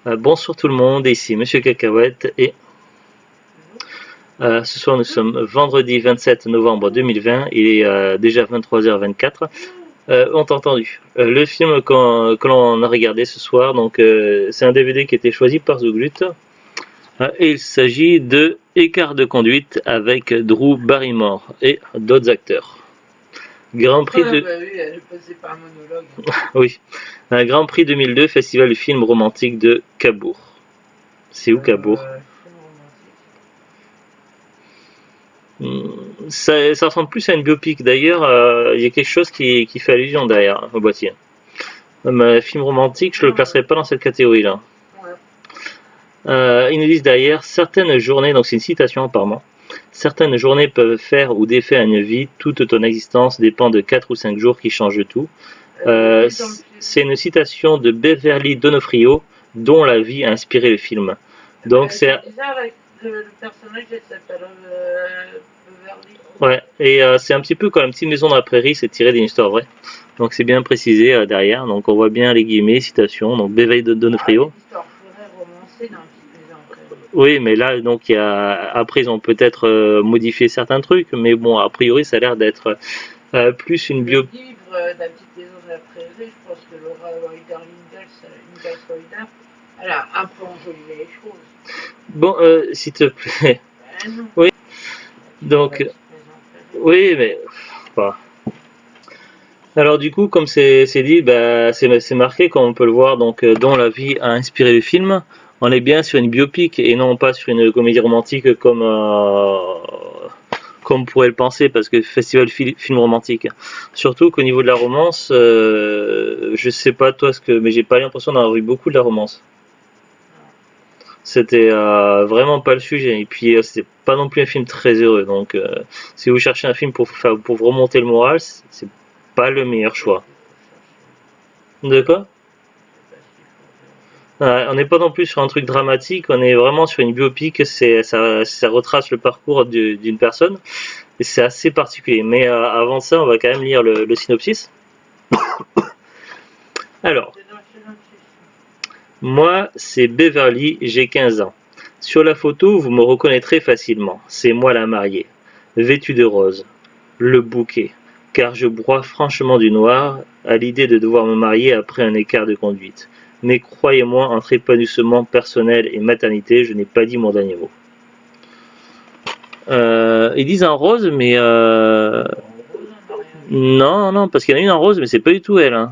Bonsoir tout le monde, ici Monsieur Cacahuète et ce soir nous sommes vendredi 27 novembre 2020, il est déjà 23h24. On t'a entendu. Le film que l'on a regardé ce soir, donc c'est un DVD qui a été choisi par Zouglut. Et il s'agit de Écart de conduite avec Drew Barrymore et d'autres acteurs. Grand Prix de... bah oui, elle est passée par un monologue. Oui, un Grand Prix 2002, Festival du film romantique de Cabourg. C'est où Cabourg? Ça ressemble plus à une biopic. D'ailleurs, il y a quelque chose qui fait allusion derrière au boîtier. Mais film romantique, je le classerai pas dans cette catégorie-là. Ils nous disent derrière, certaines journées, donc c'est une citation apparemment, certaines journées peuvent faire ou défaire une vie, toute ton existence dépend de 4 ou 5 jours qui changent tout. C'est une citation de Beverly D'Onofrio, dont la vie a inspiré le film. Donc c'est bizarre, le personnage s'appelle Beverly. Ouais, et c'est un petit peu comme une petite maison dans la prairie, c'est tiré d'une histoire vraie. Donc c'est bien précisé derrière, donc on voit bien les guillemets, citation, donc Beverly D'Onofrio. Histoire vraie romancée dans une petite maison en prairie. Oui, mais là, donc, après, ils ont peut-être modifié certains trucs, mais bon, a priori, ça a l'air d'être plus une bio. Le livre de la petite maison de la prairie, je pense que Laura Ingalls, elle a un peu enjolivé les choses. Bon, s'il te plaît. Ben oui. Donc, oui, mais pas. Alors du coup, comme c'est dit, bah, c'est marqué, comme on peut le voir, donc dont la vie a inspiré le film. On est bien sur une biopic et non pas sur une comédie romantique comme on pourrait le penser, parce que festival film romantique. Surtout qu'au niveau de la romance, je sais pas toi mais j'ai pas l'impression d'avoir vu beaucoup de la romance. C'était vraiment pas le sujet. Et puis c'était pas non plus un film très heureux. Donc si vous cherchez un film pour vous remonter le moral, c'est pas le meilleur choix. De quoi? On n'est pas non plus sur un truc dramatique, on est vraiment sur une biopic, ça retrace le parcours d'une personne, et c'est assez particulier. Mais avant ça, on va quand même lire le synopsis. Alors, moi, c'est Beverly, j'ai 15 ans. Sur la photo, vous me reconnaîtrez facilement, c'est moi la mariée, vêtue de rose, le bouquet, car je broie franchement du noir à l'idée de devoir me marier après un écart de conduite. Mais croyez-moi, entre épanouissement personnel et maternité, je n'ai pas dit mon dernier mot. Ils disent en rose, mais non, parce qu'il y en a une en rose, mais c'est pas du tout elle. Hein.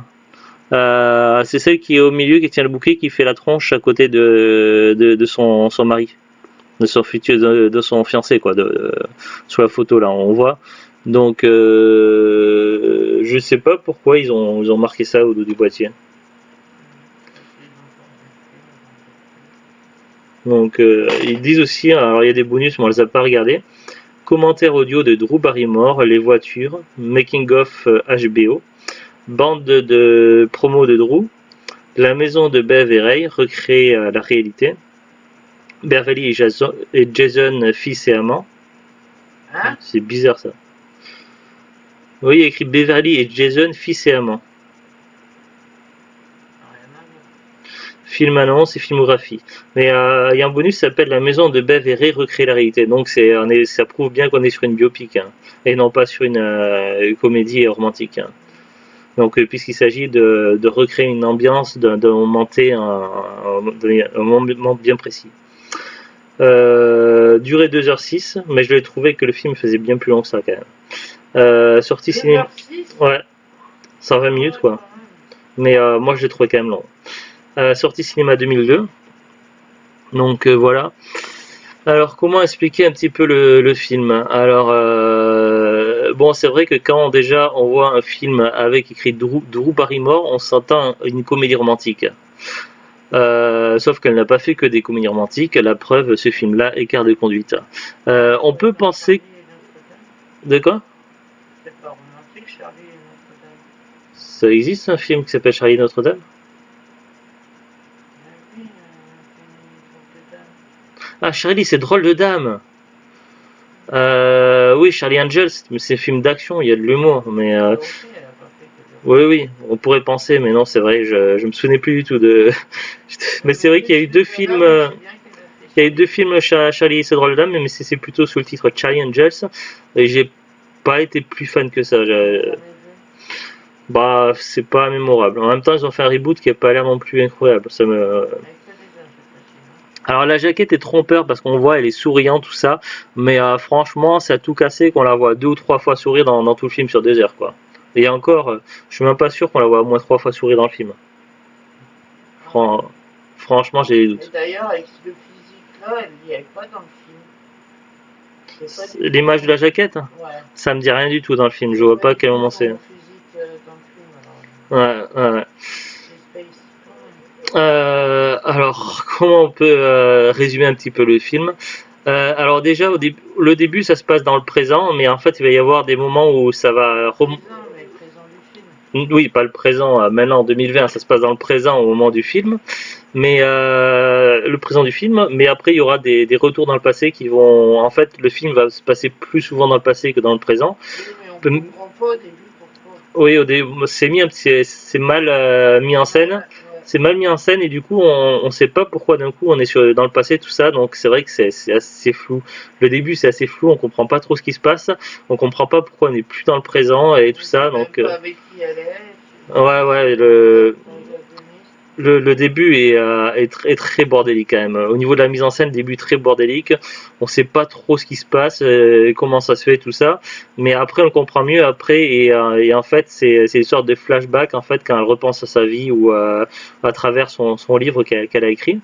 C'est celle qui est au milieu, qui tient le bouquet, qui fait la tronche à côté de son mari, de son futur, de son fiancé, quoi, sur la photo là, on voit. Donc, je sais pas pourquoi ils ont marqué ça au dos du boîtier. Donc ils disent aussi, alors il y a des bonus mais on les a pas regardés. Commentaire audio de Drew Barrymore, les voitures, making of HBO, bande de promo de Drew, la maison de Bev et Ray recrée la réalité, Beverly et Jason fils et amants. Hein? C'est bizarre ça. Oui, il y a écrit Beverly et Jason fils et amants. Film annonce et filmographie. Mais il y a un bonus qui s'appelle La maison de Bev et Ray recrée la réalité. Donc ça prouve bien qu'on est sur une biopic hein, et non pas sur une comédie romantique. Hein. Donc puisqu'il s'agit de recréer une ambiance, de monter un moment bien précis. Durée 2h06, mais je l'ai trouvé que le film faisait bien plus long que ça quand même. Sortie cinéma. Ouais, 120 minutes quoi. Mais moi je l'ai trouvé quand même long. Sortie cinéma 2002. Donc voilà. Alors comment expliquer un petit peu le film? Alors bon c'est vrai que quand déjà on voit un film avec écrit Drew Barrymore, on s'entend une comédie romantique. Sauf qu'elle n'a pas fait que des comédies romantiques. La preuve, ce film-là, Écart de conduite. On peut penser. De quoi? Ça existe un film qui s'appelle Charlie Notre-Dame? Ah, Charlie, c'est drôle de dame. Oui, Charlie Angels, mais c'est un film d'action, il y a de l'humour, mais Oui, oui, on pourrait penser, mais non, c'est vrai, je me souvenais plus du tout de. Mais c'est vrai qu'il y a eu deux films. Il y a eu deux films Charlie et ses drôles d'âme, mais c'est plutôt sous le titre Charlie Angels. Et j'ai pas été plus fan que ça. Bah, c'est pas mémorable. En même temps, ils ont fait un reboot qui a pas l'air non plus incroyable. Ça me. Alors la jaquette est trompeur parce qu'on voit elle est souriante tout ça, mais franchement ça a tout cassé qu'on la voit deux ou trois fois sourire dans tout le film sur 2 heures quoi. Et encore, je suis même pas sûr qu'on la voit au moins 3 fois sourire dans le film. Fran- Franchement j'ai des doutes. D'ailleurs, avec le physique là, elle n'y est pas dans le film. L'image de la jaquette, Ouais. ça me dit rien du tout dans le film. Je vois pas à quel moment c'est. Physique dans le film, alors. Ouais. Alors, comment on peut résumer un petit peu le film? Alors déjà, le début, ça se passe dans le présent, mais en fait, il va y avoir des moments où ça va... Oui, pas le présent, maintenant en 2020, ça se passe dans le présent au moment du film, mais le présent du film, mais après, il y aura des retours dans le passé qui vont... En fait, le film va se passer plus souvent dans le passé que dans le présent. Oui, mais on ne comprend pas au début pourquoi. Oui, c'est mal mis en scène. C'est mal mis en scène et du coup on sait pas pourquoi d'un coup on est dans le passé tout ça, donc c'est vrai que c'est assez flou. Le début c'est assez flou, on comprend pas trop ce qui se passe, on comprend pas pourquoi on n'est plus dans le présent et tout ça, donc avec qui elle est, ouais le début est très bordélique quand même. Au niveau de la mise en scène, début très bordélique. On sait pas trop ce qui se passe, comment ça se fait, tout ça. Mais après, on comprend mieux après. Et en fait, c'est une sorte de flashback en fait quand elle repense à sa vie ou à travers son livre qu'elle a écrit.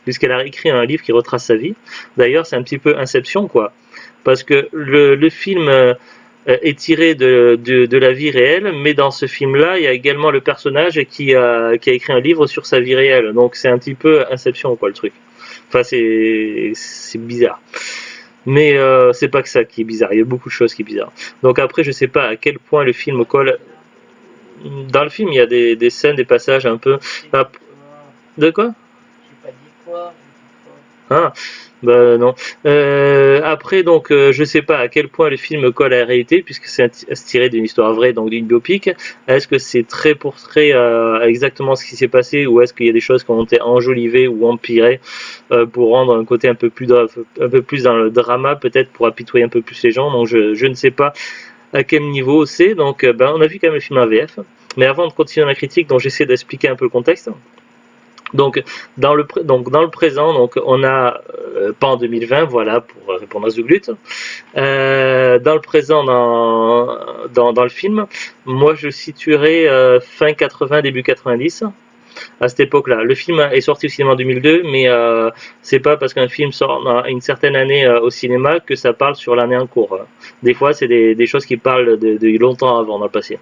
Puisqu'elle a écrit un livre qui retrace sa vie. D'ailleurs, c'est un petit peu Inception, quoi. Parce que le film est tiré de la vie réelle, mais dans ce film-là, il y a également le personnage qui a écrit un livre sur sa vie réelle. Donc c'est un petit peu Inception, quoi, le truc. Enfin, c'est bizarre. Mais c'est pas que ça qui est bizarre, il y a beaucoup de choses qui sont bizarres. Donc après, je sais pas à quel point le film colle. Dans le film, il y a des scènes, des passages un peu. De quoi? J'ai pas dit quoi. Ah, bah non. Après, donc, je sais pas à quel point le film colle à la réalité, puisque c'est tiré d'une histoire vraie, donc d'une biopic. Est-ce que c'est très pour très exactement ce qui s'est passé, ou est-ce qu'il y a des choses qui ont été enjolivées ou empirées pour rendre un côté un peu plus dans le drama, peut-être pour apitoyer un peu plus les gens. Donc, je ne sais pas à quel niveau c'est. Donc, on a vu quand même le film en VF. Mais avant de continuer la critique, donc j'essaie d'expliquer un peu le contexte. Donc dans le présent, donc on a pas en 2020, voilà pour répondre à Zouglut. Dans le présent, dans le film, moi je situerais fin 80, début 90. À cette époque-là, le film est sorti au cinéma en 2002, mais c'est pas parce qu'un film sort à une certaine année au cinéma que ça parle sur l'année en cours. Des fois, c'est des choses qui parlent de longtemps avant, dans le passé.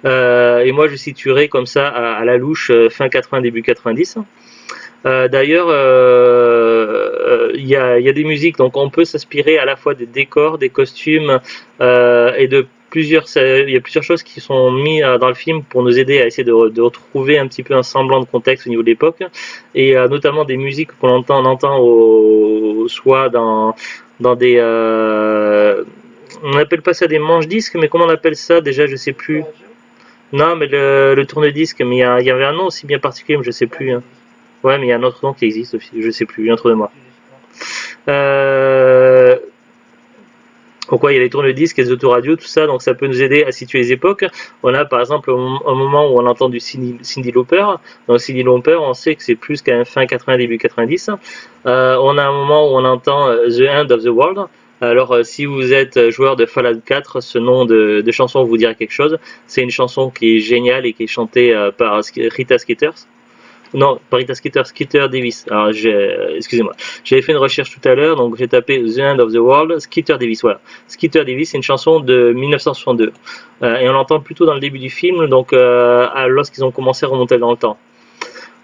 Et moi, je situerais comme ça à la louche fin 80, début 90. D'ailleurs, il y a des musiques, donc on peut s'inspirer à la fois des décors, des costumes et de il y a plusieurs choses qui sont mises dans le film pour nous aider à essayer de retrouver un petit peu un semblant de contexte au niveau de l'époque, et notamment des musiques qu'on entend soit dans des on n'appelle pas ça des manches-disques, mais comment on appelle ça déjà, je sais plus. Non, mais le tourne-disque, mais il y avait un nom aussi bien particulier, mais je sais plus. Hein. Ouais, mais il y a un autre nom qui existe aussi, je sais plus, il y a un trou de moi. Pourquoi il y a les tourne-disques, les autoradios, tout ça, donc ça peut nous aider à situer les époques. On a par exemple un moment où on entend du Cyndi Lauper. Donc Cyndi Lauper, on sait que c'est plus qu'à fin 80, début 90. On a un moment où on entend The End of the World. Alors si vous êtes joueur de Fallout 4, ce nom de chanson vous dira quelque chose. C'est une chanson qui est géniale et qui est chantée par Rita Skeeters. Non, pas Rita Skeeter, Skeeter Davis. Alors, excusez-moi. J'avais fait une recherche tout à l'heure, donc j'ai tapé The End of the World, Skeeter Davis. Voilà. Skeeter Davis, c'est une chanson de 1962. Et on l'entend plutôt dans le début du film, donc lorsqu'ils ont commencé à remonter dans le temps.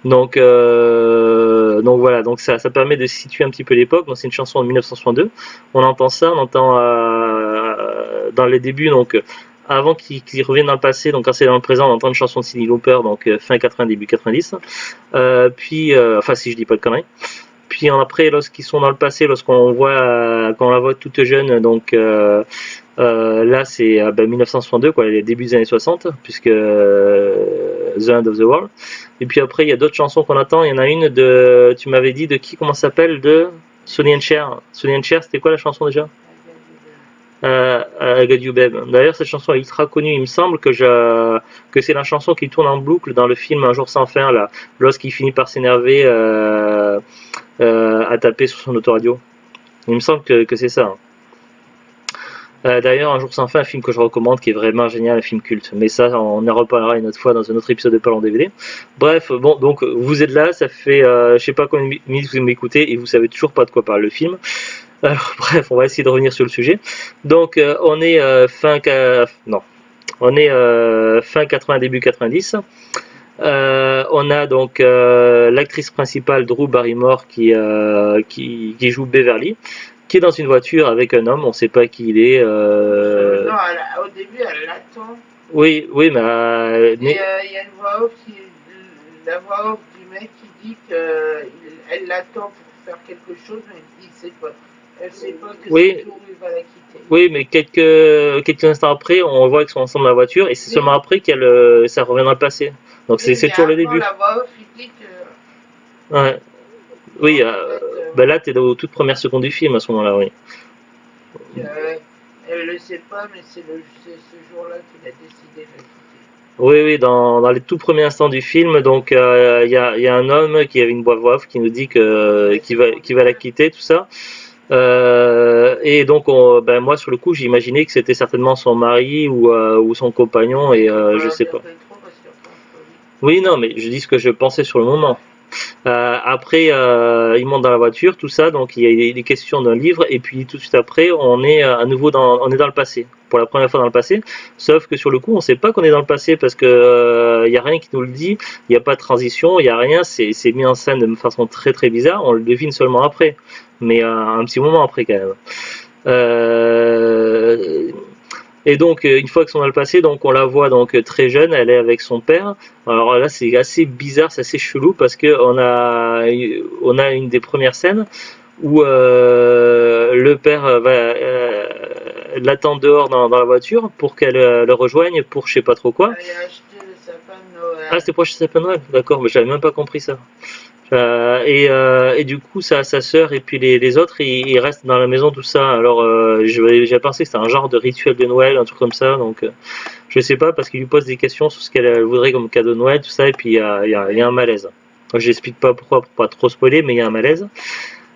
Donc voilà, donc ça permet de situer un petit peu l'époque. Donc c'est une chanson de 1962. On entend ça, on entend dans les débuts, donc avant qu'ils reviennent dans le passé, donc quand c'est dans le présent, on entend une chanson de Cyndi Lauper, donc fin 80, début 90. Enfin si je dis pas de conneries. puis après, lorsqu'ils sont dans le passé, quand on la voit toute jeune, donc là c'est 1962, quoi, les débuts des années 60, puisque The End of the World. Et puis après, il y a d'autres chansons qu'on attend. Il y en a une de, tu m'avais dit de qui, comment ça s'appelle, de Sonny and Cher. Sonny and Cher, c'était quoi la chanson déjà? I Got You Babe. D'ailleurs, cette chanson est ultra connue. Il me semble que c'est la chanson qui tourne en boucle dans le film Un jour sans fin, là, lorsqu'il finit par s'énerver à taper sur son autoradio. Il me semble que c'est ça. D'ailleurs, Un jour sans fin, un film que je recommande, qui est vraiment génial, un film culte. Mais ça, on en reparlera une autre fois dans un autre épisode de Parlons DVD. Bref, bon, donc vous êtes là, ça fait je sais pas combien de minutes vous m'écoutez et vous savez toujours pas de quoi parle le film. Alors, bref, on va essayer de revenir sur le sujet. Donc, on est fin 80, début 90. On a donc l'actrice principale Drew Barrymore qui joue Beverly, qui est dans une voiture avec un homme, on sait pas qui il est. Non, au début, elle l'attend. Oui, mais Et il y a une voix off, la voix off du mec qui dit qu'elle l'attend pour faire quelque chose, mais elle sait pas que oui, ce jour il va la quitter. Oui, mais quelques instants après, on voit qu'ils sont ensemble dans la voiture, et c'est seulement après ça revient dans le passé. Donc c'est toujours le début. La voix off, il dit que... Ouais. Oui, là, t'es aux toutes premières secondes du film à ce moment-là, oui. Elle le sait pas, mais c'est ce jour-là qu'il a décidé de la quitter. Oui, dans les tout premiers instants du film, donc il y a un homme qui avait une voix off qui nous dit qu'il va la quitter, tout ça. Et donc moi sur le coup j'imaginais que c'était certainement son mari ou son compagnon et je sais pas. Oui, non, mais je dis ce que je pensais sur le moment. Après, il monte dans la voiture, tout ça, donc il y a des questions d'un livre, et puis tout de suite après, on est à nouveau on est dans le passé, pour la première fois dans le passé, sauf que sur le coup, on sait pas qu'on est dans le passé, parce que il y a rien qui nous le dit, il n'y a pas de transition, il y a rien, c'est mis en scène de façon très très bizarre, on le devine seulement après, mais un petit moment après quand même. Et donc une fois qu'ils sont dans le passé, donc on la voit donc très jeune, elle est avec son père. Alors là c'est assez bizarre, c'est assez chelou parce que on a une des premières scènes où le père l'attend dehors dans la voiture pour qu'elle le rejoigne pour je sais pas trop quoi. Il a acheté le sapin de Noël. Ah, c'était pour acheter le sapin de Noël, d'accord, mais j'avais même pas compris ça. Et du coup, sa sœur et puis les autres, ils restent dans la maison, tout ça. Alors, j'ai pensé que c'était un genre de rituel de Noël, un truc comme ça. Donc, je sais pas, parce qu'il lui pose des questions sur ce qu'elle voudrait comme cadeau de Noël, tout ça, et puis il y a un malaise. Je n'explique pas pourquoi, pour pas trop spoiler, mais il y a un malaise.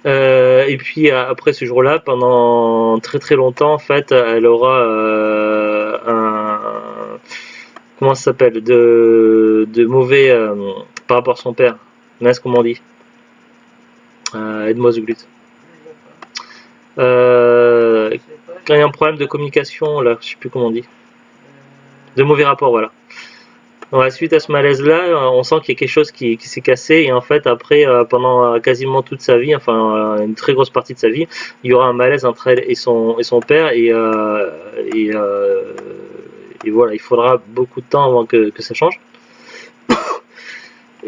Et puis après ce jour-là, pendant très très longtemps, en fait, elle aura comment ça s'appelle, de mauvais par rapport à son père. Mince, comment on dit, aide-moi Zuglut. Quand il y a un problème de communication, là, je sais plus comment on dit, de mauvais rapports, voilà. Ouais, suite à ce malaise-là, on sent qu'il y a quelque chose qui s'est cassé, et en fait après, pendant quasiment toute sa vie, enfin une très grosse partie de sa vie, il y aura un malaise entre elle et son père, et voilà, il faudra beaucoup de temps avant que ça change.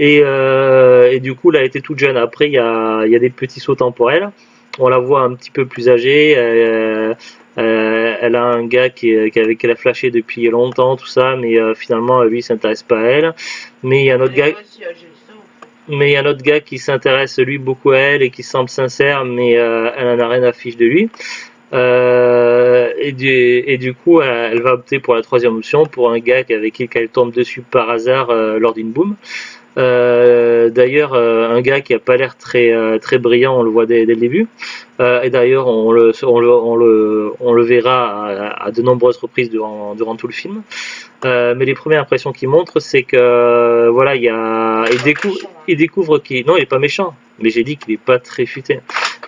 Et du coup, là, elle était toute jeune. Après, il y a des petits sauts temporels. On la voit un petit peu plus âgée. Elle a un gars avec qui elle a flashé depuis longtemps, tout ça, mais finalement, lui, il s'intéresse pas à elle. Mais il y a un autre gars. Mais il y a un autre gars qui s'intéresse lui beaucoup à elle et qui semble sincère, mais elle en a rien à fiche de lui. Et du coup, elle va opter pour la troisième option, pour un gars avec qui elle tombe dessus par hasard lors d'une boom. D'ailleurs, un gars qui a pas l'air très brillant, on le voit dès le début. Et d'ailleurs, on le verra à de nombreuses reprises durant tout le film. Mais les premières impressions qu'il montre, c'est que voilà, il découvre qu'il, non, il est pas méchant, mais j'ai dit qu'il est pas très futé.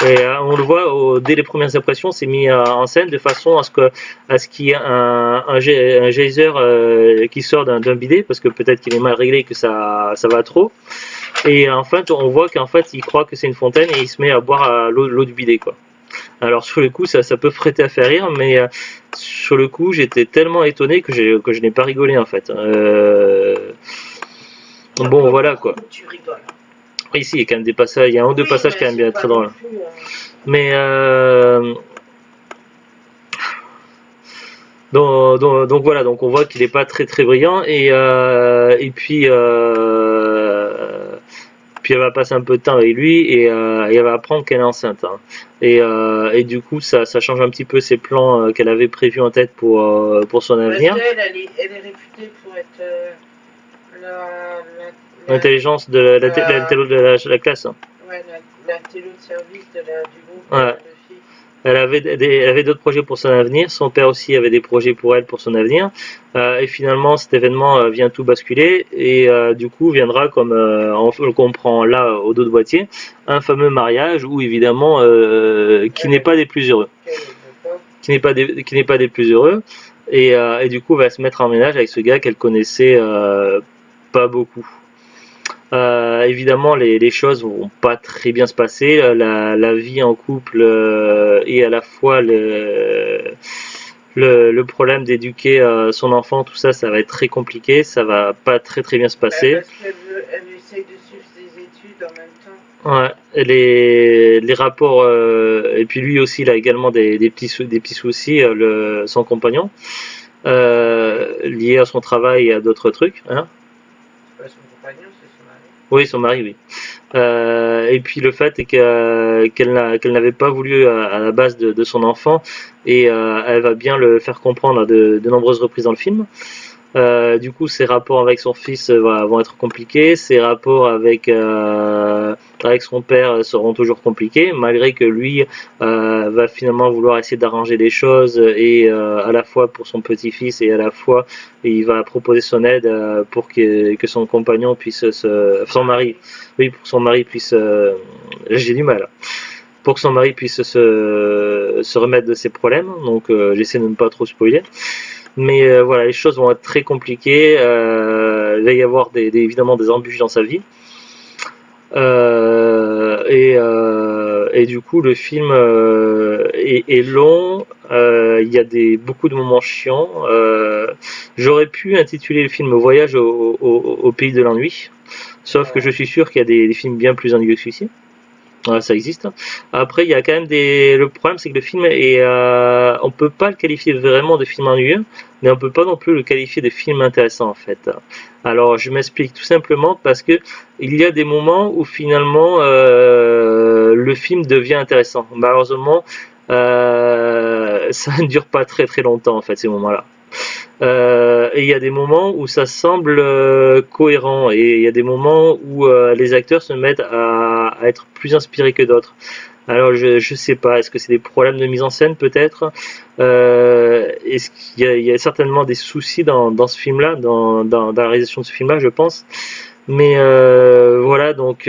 Et on le voit dès les premières impressions, c'est mis en scène de façon à ce qu'il y ait un geyser qui sort d'un bidet, parce que peut-être qu'il est mal réglé et que ça va trop. Et en fait, on voit qu'en fait, il croit que c'est une fontaine et il se met à boire l'eau du bidet, quoi. Alors sur le coup, ça peut prêter à faire rire, mais sur le coup, j'étais tellement étonné que je n'ai pas rigolé en fait. Bon, voilà quoi. Tu rigoles. Ici, il y a quand même des passages, il y a un ou deux Oui, passages mais quand même c'est bien pas très non drôles. plus. Mais donc voilà, donc on voit qu'il n'est pas très très brillant et puis elle va passer un peu de temps avec lui et elle va apprendre qu'elle est enceinte. Hein. Et du coup, ça change un petit peu ses plans qu'elle avait prévus en tête pour son Parce avenir. qu'elle, elle est réputée pour être la, L'intelligence de la, la classe. Hein. ouais, la télo de service du groupe Ouais. de filles. Elle avait d'autres projets pour son avenir. Son père aussi avait des projets pour elle pour son avenir. Et finalement, cet événement vient tout basculer et du coup viendra, comme on le comprend là au dos de boîtier, un fameux mariage où évidemment qui n'est pas des plus heureux, qui n'est pas des plus heureux. Et du coup, va se mettre en ménage avec ce gars qu'elle connaissait pas beaucoup. Évidemment, les choses vont pas très bien se passer. La vie en couple et à la fois le problème d'éduquer son enfant, tout ça, ça va être très compliqué. Ça va pas très très bien se passer. Parce qu'elle essaye de suivre ses études en même temps. Ouais, les rapports et puis lui aussi, il a également des petits soucis, son compagnon, liés à son travail et à d'autres trucs. Hein. C'est pas son compagnon, c'est son mari. Oui, son mari, oui. Et puis le fait est qu'elle n'avait pas voulu à la base de son enfant et elle va bien le faire comprendre à de nombreuses reprises dans le film. Du coup, ses rapports avec son fils vont être compliqués, ses rapports avec son père seront toujours compliqués, malgré que lui va finalement vouloir essayer d'arranger les choses et à la fois pour son petit-fils et à la fois il va proposer son aide pour que son compagnon puisse son mari, oui, pour que son mari puisse, j'ai du mal, pour que son mari puisse se remettre de ses problèmes. Donc j'essaie de ne pas trop spoiler. Mais voilà, les choses vont être très compliquées. Il va y avoir évidemment des embûches dans sa vie. Et du coup, le film est long. Il y a beaucoup de moments chiants. J'aurais pu intituler le film Voyage au pays de l'ennui. Sauf que je suis sûr qu'il y a des films bien plus ennuyeux que celui-ci. Ça existe. Après, il y a quand même le problème, c'est que le film on peut pas le qualifier vraiment de film ennuyeux, mais on peut pas non plus le qualifier de film intéressant en fait. Alors, je m'explique tout simplement parce que il y a des moments où finalement le film devient intéressant. Malheureusement, ça ne dure pas très très longtemps en fait ces moments-là. Et il y a des moments où ça semble cohérent et il y a des moments où les acteurs se mettent à être plus inspirés que d'autres. Alors je sais pas, est-ce que c'est des problèmes de mise en scène peut-être Est-ce qu'il y a certainement des soucis dans ce film-là, dans la réalisation de ce film-là, je pense. Mais voilà, donc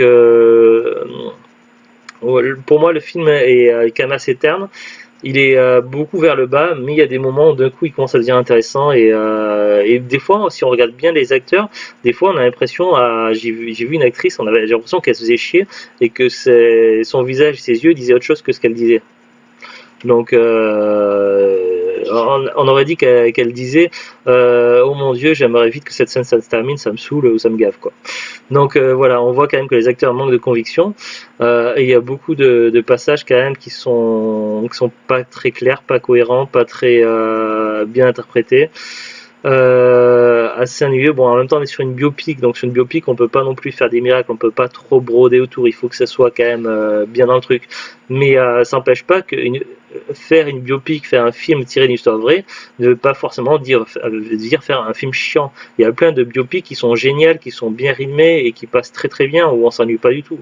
pour moi le film est quand même assez terne. Il est beaucoup vers le bas, mais il y a des moments où d'un coup il commence à devenir intéressant et des fois, si on regarde bien les acteurs, des fois on a l'impression, j'ai vu une actrice, j'ai l'impression qu'elle se faisait chier et que son visage, ses yeux disaient autre chose que ce qu'elle disait. Donc on aurait dit qu'elle disait oh mon dieu, j'aimerais vite que cette scène ça se termine, ça me saoule ou ça me gave quoi. Donc voilà, on voit quand même que les acteurs manquent de conviction et il y a beaucoup de passages quand même qui sont pas très clairs, pas cohérents, pas très bien interprétés. Assez ennuyeux. Bon, en même temps, on est sur une biopic, donc sur une biopic, on peut pas non plus faire des miracles, on peut pas trop broder autour. Il faut que ça soit quand même bien dans le truc. Mais ça n'empêche pas que faire une biopic, faire un film tiré d'une histoire vraie, ne veut pas forcément dire faire un film chiant. Il y a plein de biopics qui sont géniales, qui sont bien rythmés et qui passent très très bien, où on s'ennuie pas du tout.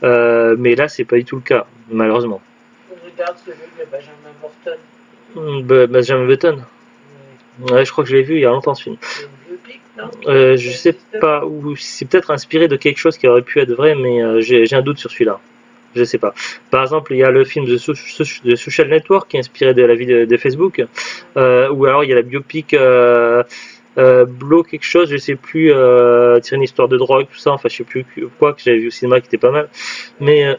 Mais là, c'est pas du tout le cas, malheureusement. On regarde celui de Benjamin Burton. Benjamin Button. Ouais, je crois que je l'ai vu il y a longtemps ce film. C'est une biopic, non Je sais pas, ou c'est peut-être inspiré de quelque chose qui aurait pu être vrai, mais j'ai un doute sur celui-là. Je sais pas. Par exemple, il y a le film de Social Network qui est inspiré de la vie de Facebook, ou alors il y a la biopic Blow quelque chose, je sais plus, tirer une histoire de drogue, tout ça, enfin je sais plus quoi, que j'avais vu au cinéma qui était pas mal. Mais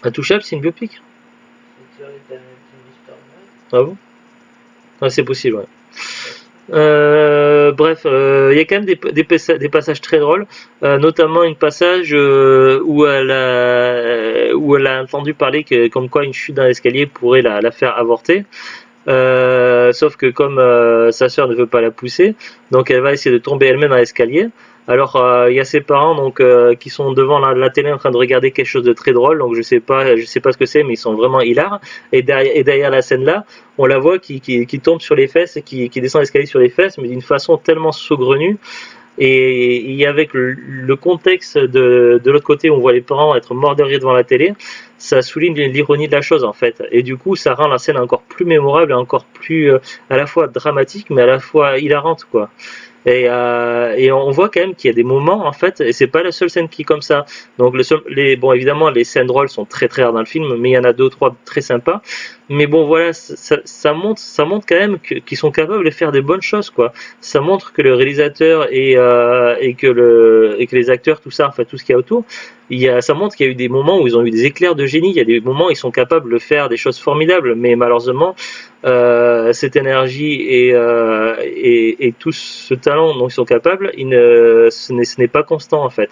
Intouchable, c'est une biopic. C'est tiré d'une histoire vraie. Ah bon? Ouais, c'est possible, ouais. Bref, il y a quand même des passages très drôles, notamment une passage où elle a entendu parler que comme quoi une chute dans l'escalier pourrait la faire avorter. Sauf que comme sa sœur ne veut pas la pousser, donc elle va essayer de tomber elle-même dans l'escalier. Alors il y a ses parents donc qui sont devant la télé en train de regarder quelque chose de très drôle. Donc je sais pas ce que c'est, mais ils sont vraiment hilars. Et derrière la scène là, on la voit qui tombe sur les fesses, qui descend l'escalier sur les fesses, mais d'une façon tellement saugrenue. Et avec le contexte de l'autre côté, où on voit les parents être morts de rire devant la télé, ça souligne l'ironie de la chose en fait. Et du coup, ça rend la scène encore plus mémorable et encore plus à la fois dramatique, mais à la fois hilarante quoi. Et on voit quand même qu'il y a des moments en fait, et c'est pas la seule scène qui est comme ça. Donc bon évidemment les scènes drôles sont très très rares dans le film, mais il y en a deux ou trois très sympas. Mais bon voilà, ça montre quand même qu'ils sont capables de faire des bonnes choses quoi. Ça montre que le réalisateur et que les acteurs tout ça, enfin tout ce qu'il y a autour, ça montre qu'il y a eu des moments où ils ont eu des éclairs de génie. Il y a des moments où ils sont capables de faire des choses formidables, mais malheureusement cette énergie et tout ce talent dont ils sont capables, ce n'est pas constant en fait.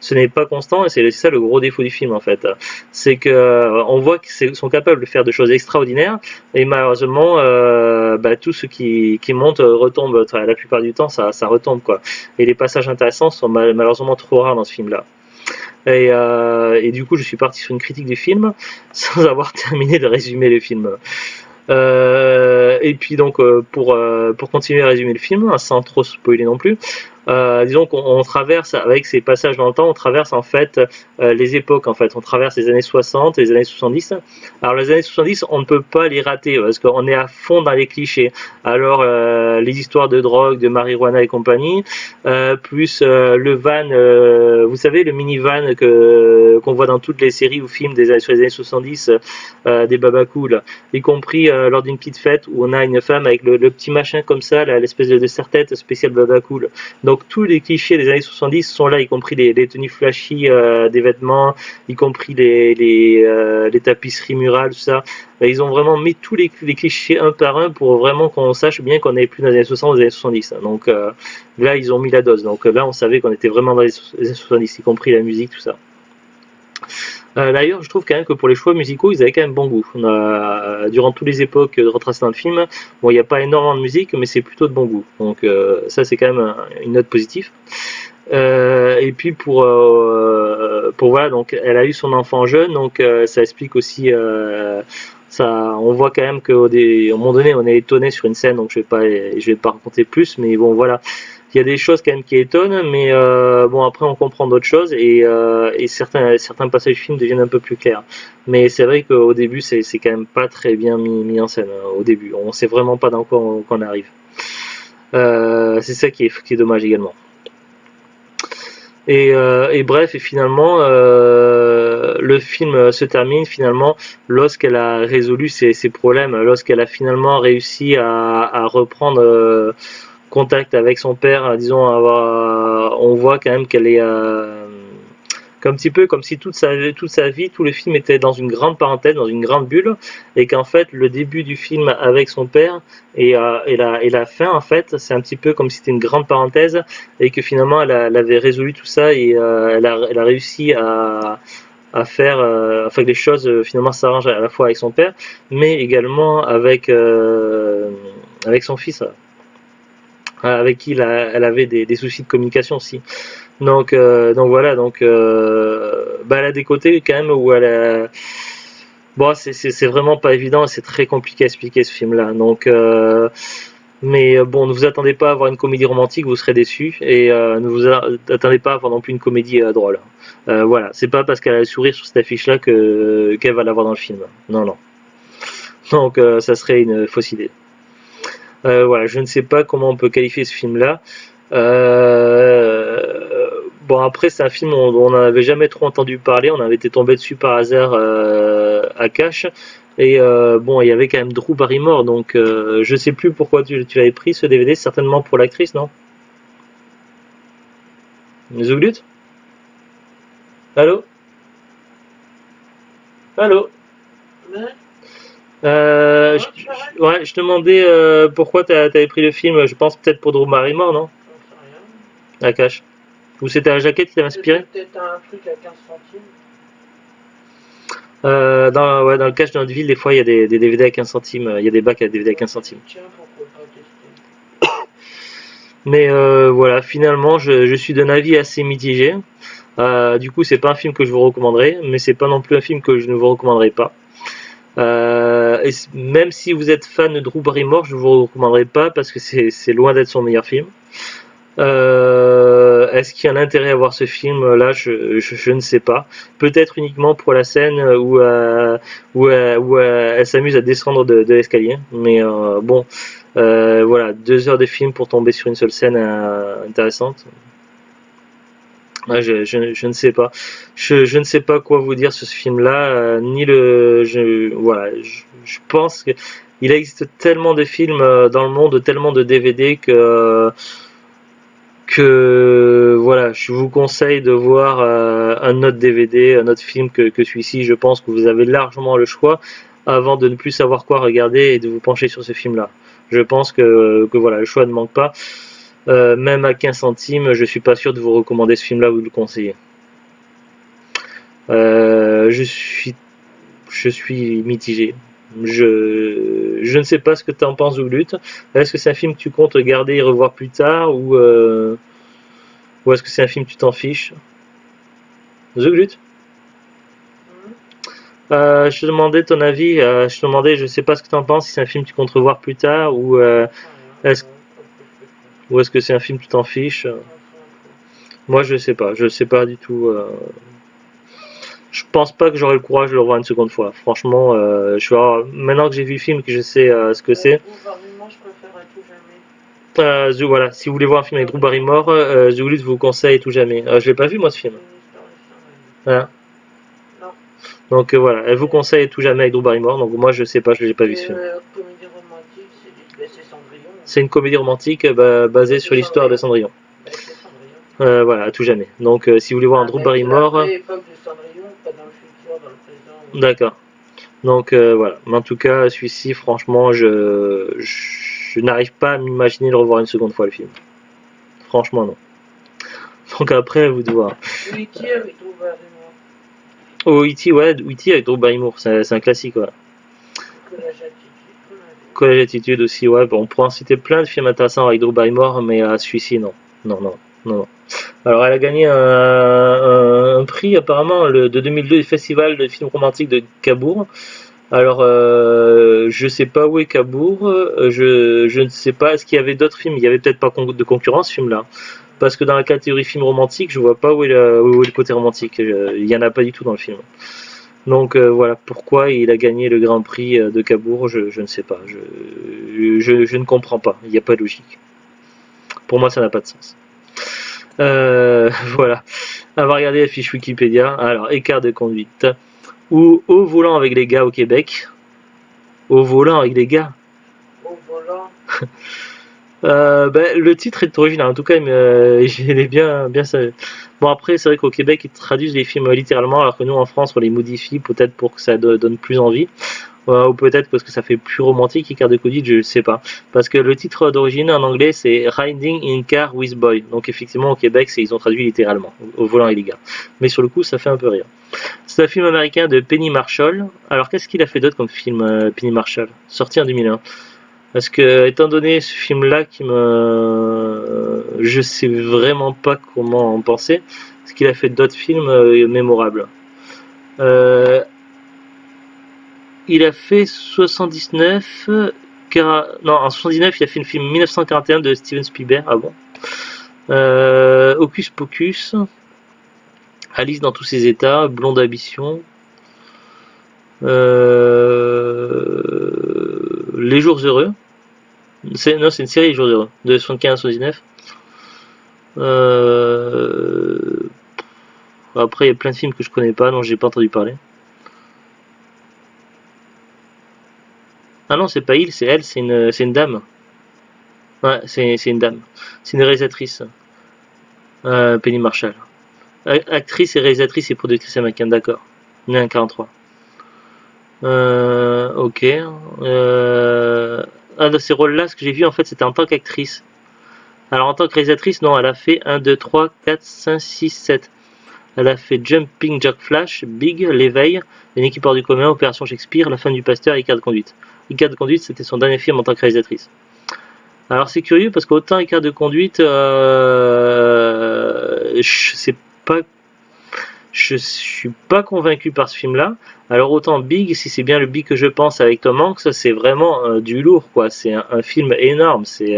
Ce n'est pas constant et c'est ça le gros défaut du film en fait. C'est que on voit qu'ils sont capables de faire des choses extraordinaires et malheureusement tout ce qui monte retombe. Enfin, la plupart du temps ça retombe quoi. Et les passages intéressants sont malheureusement trop rares dans ce film là. Et du coup je suis parti sur une critique du film sans avoir terminé de résumer le film. Et puis donc pour continuer à résumer le film, hein, sans trop spoiler non plus, disons qu'on traverse avec ces passages dans le temps, on traverse en fait les époques en fait, on traverse les années 60 et les années 70. Alors les années 70, on ne peut pas les rater parce qu'on est à fond dans les clichés. Alors les histoires de drogue, de marijuana et compagnie, plus le van, vous savez le minivan qu'on voit dans toutes les séries ou films sur les années 70, des babacools, y compris lors d'une petite fête où on a une femme avec le petit machin comme ça, l'espèce de serre-tête spécial babacool. Donc tous les clichés des années 70 sont là, y compris les tenues flashy des vêtements, y compris les tapisseries murales, tout ça. Ils ont vraiment mis tous les clichés un par un pour vraiment qu'on sache bien qu'on n'est plus dans les années 60 ou les années 70. Donc là, ils ont mis la dose. Donc là, on savait qu'on était vraiment dans les années 70, y compris la musique, tout ça. D'ailleurs, je trouve quand même que pour les choix musicaux, ils avaient quand même bon goût. Durant toutes les époques retracées dans le film, bon, il n'y a pas énormément de musique, mais c'est plutôt de bon goût. Donc ça, c'est quand même une note positive. Et puis pour voilà, donc elle a eu son enfant jeune, donc ça explique aussi. Ça, on voit quand même qu'à un moment donné, on est étonné sur une scène, donc je vais pas raconter plus, mais bon voilà, il y a des choses quand même qui étonnent, mais bon après on comprend d'autres choses et certains passages du film deviennent un peu plus clairs. Mais c'est vrai qu'au début c'est quand même pas très bien mis en scène. Au début, on sait vraiment pas dans quoi on arrive. C'est ça qui est dommage également. Et bref, et finalement, le film se termine finalement lorsqu'elle a résolu ses problèmes, lorsqu'elle a finalement réussi à reprendre contact avec son père, disons, on voit quand même qu'elle est comme petit peu comme si toute sa vie, tout le film était dans une grande parenthèse, dans une grande bulle, et qu'en fait le début du film avec son père et la fin en fait, c'est un petit peu comme si c'était une grande parenthèse et que finalement elle avait résolu tout ça et elle a réussi à faire enfin que les choses finalement s'arrangent à la fois avec son père, mais également avec son fils, avec qui elle avait des soucis de communication aussi. Donc voilà, donc elle a des côtés quand même où elle a... Bon, c'est vraiment pas évident, c'est très compliqué à expliquer ce film-là. Donc, mais bon, ne vous attendez pas à avoir une comédie romantique, vous serez déçus, et ne vous attendez pas à avoir non plus une comédie drôle. Voilà, c'est pas parce qu'elle a le sourire sur cette affiche-là qu'elle va l'avoir dans le film. Non, non. Donc, ça serait une fausse idée. Voilà, je ne sais pas comment on peut qualifier ce film-là. Bon après c'est un film dont on n'en avait jamais trop entendu parler, on avait été tombé dessus par hasard à Cash et bon il y avait quand même Drew Barrymore donc je sais plus pourquoi tu l'avais pris ce DVD, certainement pour l'actrice non? Zouglut? Allô? Allô? Ouais. Ouais, je te demandais pourquoi t'avais pris le film, je pense peut-être pour Drew Barrymore, non? J'en sais rien. La cache. Ou c'était la jaquette qui t'a C'est inspiré? peut-être un truc à 15 centimes. Ouais, dans le cache de notre ville, des fois il y a des DVD à 15 centimes, il y a des bacs à DVD à 15 centimes. Tiens, pourquoi pas tester. Mais voilà, finalement, je suis d'un avis assez mitigé. Du coup, c'est pas un film que je vous recommanderais, mais c'est pas non plus un film que je ne vous recommanderais pas. Même si vous êtes fan de Drew Barrymore, je vous recommanderais pas parce que c'est loin d'être son meilleur film. Est-ce qu'il y a un intérêt à voir ce film là, je ne sais pas. Peut-être uniquement pour la scène où elle s'amuse à descendre de l'escalier. Mais bon, voilà, 2 heures de film pour tomber sur une seule scène intéressante. Ouais, je ne sais pas. Je ne sais pas quoi vous dire sur ce film-là, ni le. Voilà, je pense que il existe tellement de films dans le monde, tellement de DVD que voilà, je vous conseille de voir un autre DVD, un autre film que celui-ci. Je pense que vous avez largement le choix avant de ne plus savoir quoi regarder et de vous pencher sur ce film-là. Je pense que voilà, le choix ne manque pas. Même à 15 centimes, je suis pas sûr de vous recommander ce film-là ou de le conseiller. Je suis mitigé. Je ne sais pas ce que tu en penses, Zouglut. Est-ce que c'est un film que tu comptes regarder et revoir plus tard ou est-ce que c'est un film que tu t'en fiches? Zouglut? Je te demandais ton avis. Je te demandais, je sais pas ce que tu en penses, si c'est un film que tu comptes revoir plus tard est-ce ou est-ce que c'est un film que tu t'en fiches? Moi, je sais pas. Je sais pas du tout. Je pense pas que j'aurai le courage de le revoir une seconde fois. Franchement, maintenant que j'ai vu le film, que je sais ce que c'est. Je préfère à tout jamais. Voilà, si vous voulez voir un film avec Drew Barrymore, Zulit vous conseille tout jamais. Je l'ai pas vu moi ce film. Voilà. Non. Donc voilà, elle vous conseille tout jamais avec Drew Barrymore. Donc moi je sais pas, je l'ai pas vu ce film. Comédie romantique, c'est Cendrillon. C'est une comédie romantique basée sur l'histoire de Cendrillon. Voilà, à tout jamais. Donc si vous voulez voir un Drew Barrymore. D'accord. Donc voilà. Mais en tout cas, celui-ci, franchement, je n'arrive pas à m'imaginer le revoir une seconde fois le film. Franchement, non. Donc après, vous devez voir. E.T. avec Drew Barrymore. Oh, E.T. Ouais, E.T. avec Drew Barrymore, c'est un classique, ouais. Collège Attitude aussi, ouais. Bon, on pourrait en citer plein de films intéressants avec Drew Barrymore, mais celui-ci, non. Non, non, non, non. Alors, elle a gagné un prix, apparemment, de 2002 du Festival de films romantiques de Cabourg. Alors, je sais pas où est Cabourg, je ne sais pas, est-ce qu'il y avait d'autres films? Il y avait peut-être pas de concurrence, ce film-là. Parce que dans la catégorie film romantique, je vois pas où est le côté romantique. Il y en a pas du tout dans le film. Donc voilà pourquoi il a gagné le Grand Prix de Cabourg, je ne sais pas. Je ne comprends pas. Il n'y a pas de logique. Pour moi, ça n'a pas de sens. Voilà. On va regarder la fiche Wikipédia. Alors, écart de conduite. Ou au volant avec les gars au Québec. Au volant avec les gars. Au volant. Le titre est original, en tout cas, il est bien ça. Bon, après, c'est vrai qu'au Québec, ils traduisent les films littéralement, alors que nous, en France, on les modifie peut-être pour que ça donne plus envie. Ou peut-être parce que ça fait plus romantique, Écart de conduite, je ne sais pas. Parce que le titre d'origine en anglais, c'est Riding in Car with Boy. Donc, effectivement, au Québec, ils ont traduit littéralement, au volant et les gars. Mais sur le coup, ça fait un peu rire. C'est un film américain de Penny Marshall. Alors, qu'est-ce qu'il a fait d'autre comme film, Penny Marshall? Sorti en 2001. Parce que, étant donné ce film-là je sais vraiment pas comment en penser, parce qu'il a fait d'autres films mémorables. Il a fait 79, non, en 79, il a fait le film 1941 de Steven Spielberg, ah bon. Hocus Pocus, Alice dans tous ses états, Blonde Ambition, Les Jours Heureux. Non, c'est une série, Les Jours Heureux, de 75 à 79. Après, il y a plein de films que je connais pas, dont j'ai pas entendu parler. Ah non, c'est pas il, c'est elle, c'est une dame. Ouais, c'est une dame. C'est une réalisatrice. Penny Marshall. Actrice et réalisatrice et productrice américaine, d'accord. Née en 43. Ok. Un de ces rôles-là, ce que j'ai vu en fait, c'était en tant qu'actrice. Alors en tant que réalisatrice, non, elle a fait 1, 2, 3, 4, 5, 6, 7. Elle a fait Jumping Jack Flash, Big, L'éveil, Une équipe hors du commun, Opération Shakespeare, La fin du pasteur et Écart de conduite. Écart de conduite, c'était son dernier film en tant que réalisatrice. Alors c'est curieux parce qu'autant Écart de conduite, je sais pas, je suis pas convaincu par ce film-là. Alors autant Big, si c'est bien le Big que je pense avec Tom Hanks, c'est vraiment du lourd quoi. C'est un film énorme, c'est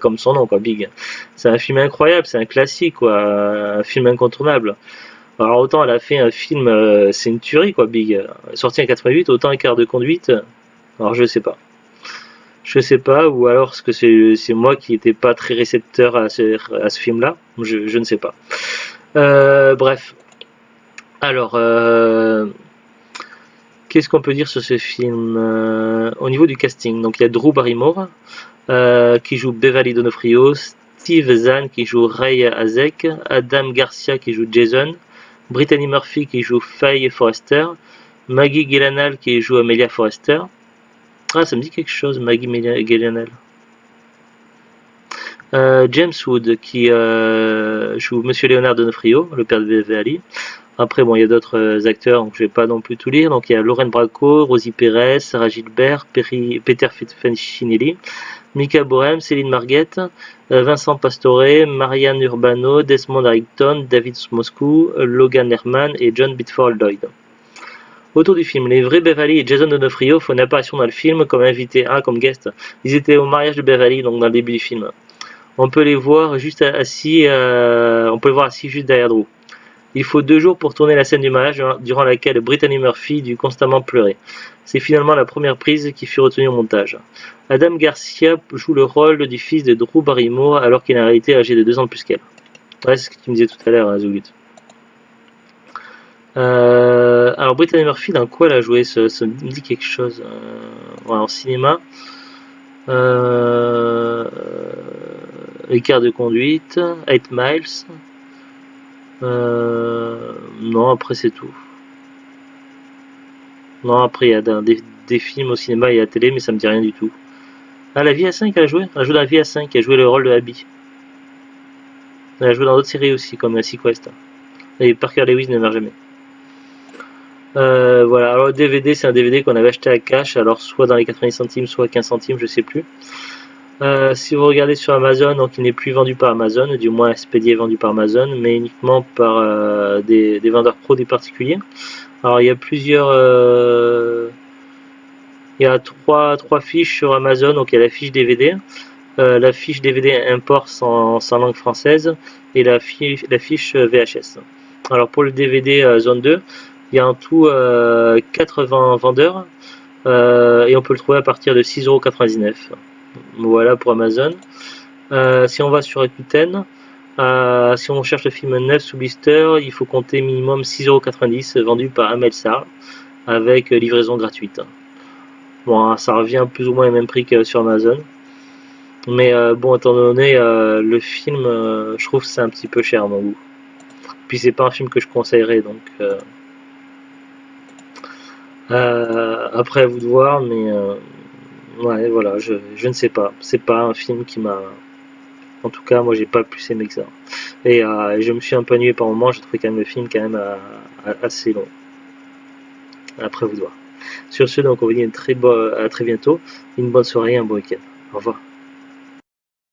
comme son nom quoi, Big. C'est un film incroyable, c'est un classique quoi, un film incontournable. Alors autant elle a fait un film, c'est une tuerie quoi, Big, sorti en 88, autant Écart de conduite, alors je sais pas. Je sais pas, ou alors est-ce que c'est moi qui n'étais pas très récepteur à ce film-là, je ne sais pas. Bref, alors, qu'est-ce qu'on peut dire sur ce film au niveau du casting? Donc il y a Drew Barrymore qui joue Beverly D'Onofrio, Steve Zahn qui joue Ray Azek, Adam Garcia qui joue Jason, Brittany Murphy qui joue Faye Forrester, Maggie Gyllenhaal qui joue Amelia Forrester. Ah, ça me dit quelque chose, Maggie Gyllenhaal. James Wood qui joue Monsieur Léonard D'Onofrio, le père de Beverly. Après, bon, il y a d'autres acteurs, donc je vais pas non plus tout lire. Donc il y a Lauren Bracco, Rosie Perez, Sarah Gilbert, Peter Facinelli, Mika Bohem, Céline Marguette, Vincent Pastore, Marianne Urbano, Desmond Harrington, David Moscou, Logan Lerman et John Bitford Lloyd. Autour du film, les vrais Beverly et Jason D'Onofrio font une apparition dans le film comme invité, comme guest. Ils étaient au mariage de Beverly, donc dans le début du film. On peut les voir juste assis, juste derrière Drew. Il faut 2 jours pour tourner la scène du mariage durant laquelle Brittany Murphy dut constamment pleurer. C'est finalement la première prise qui fut retenue au montage. Adam Garcia joue le rôle du fils de Drew Barrymore alors qu'il est en réalité âgé de 2 ans de plus qu'elle. Ouais, c'est ce que tu me disais tout à l'heure, Zugut. Alors Brittany Murphy, dans quoi elle a joué? Ça me dit quelque chose. En cinéma. Écart de conduite, 8 Miles. Non, après c'est tout. Non, après il y a des films au cinéma et à la télé, mais ça me dit rien du tout. Ah, La Vie à 5, elle a joué? Elle a joué dans La Vie à 5, elle a joué le rôle de Abby. Elle a joué dans d'autres séries aussi, comme Sequest. Et Parker Lewis ne meurt jamais. Voilà, alors le DVD, c'est un DVD qu'on avait acheté à cash, alors soit dans les 90 centimes, soit 15 centimes, je sais plus. Si vous regardez sur Amazon, donc il n'est plus vendu par Amazon, du moins expédié vendu par Amazon, mais uniquement par des vendeurs pro, des particuliers. Alors il y a plusieurs, il y a trois fiches sur Amazon, donc il y a la fiche DVD, la fiche DVD import sans langue française et la fiche VHS. Alors pour le DVD zone 2, il y a en tout 80 vendeurs et on peut le trouver à partir de 6,99 €. Voilà pour Amazon. Si on va sur Rakuten, si on cherche le film neuf sous blister, il faut compter minimum 6,90 € vendu par Amelsar avec livraison gratuite. Bon, ça revient plus ou moins au même prix que sur Amazon. Mais bon, étant donné le film, je trouve que c'est un petit peu cher à mon goût. Puis c'est pas un film que je conseillerais, donc après à vous de voir, mais ouais, voilà, je ne sais pas. C'est pas un film qui m'a. En tout cas, moi j'ai pas plus aimé que ça. Et je me suis un peu ennuyé par moment, j'ai trouvé quand même le film quand même assez long. Après vous de voir. Sur ce, donc on vous dit à très bientôt, une bonne soirée, un bon week-end. Au revoir.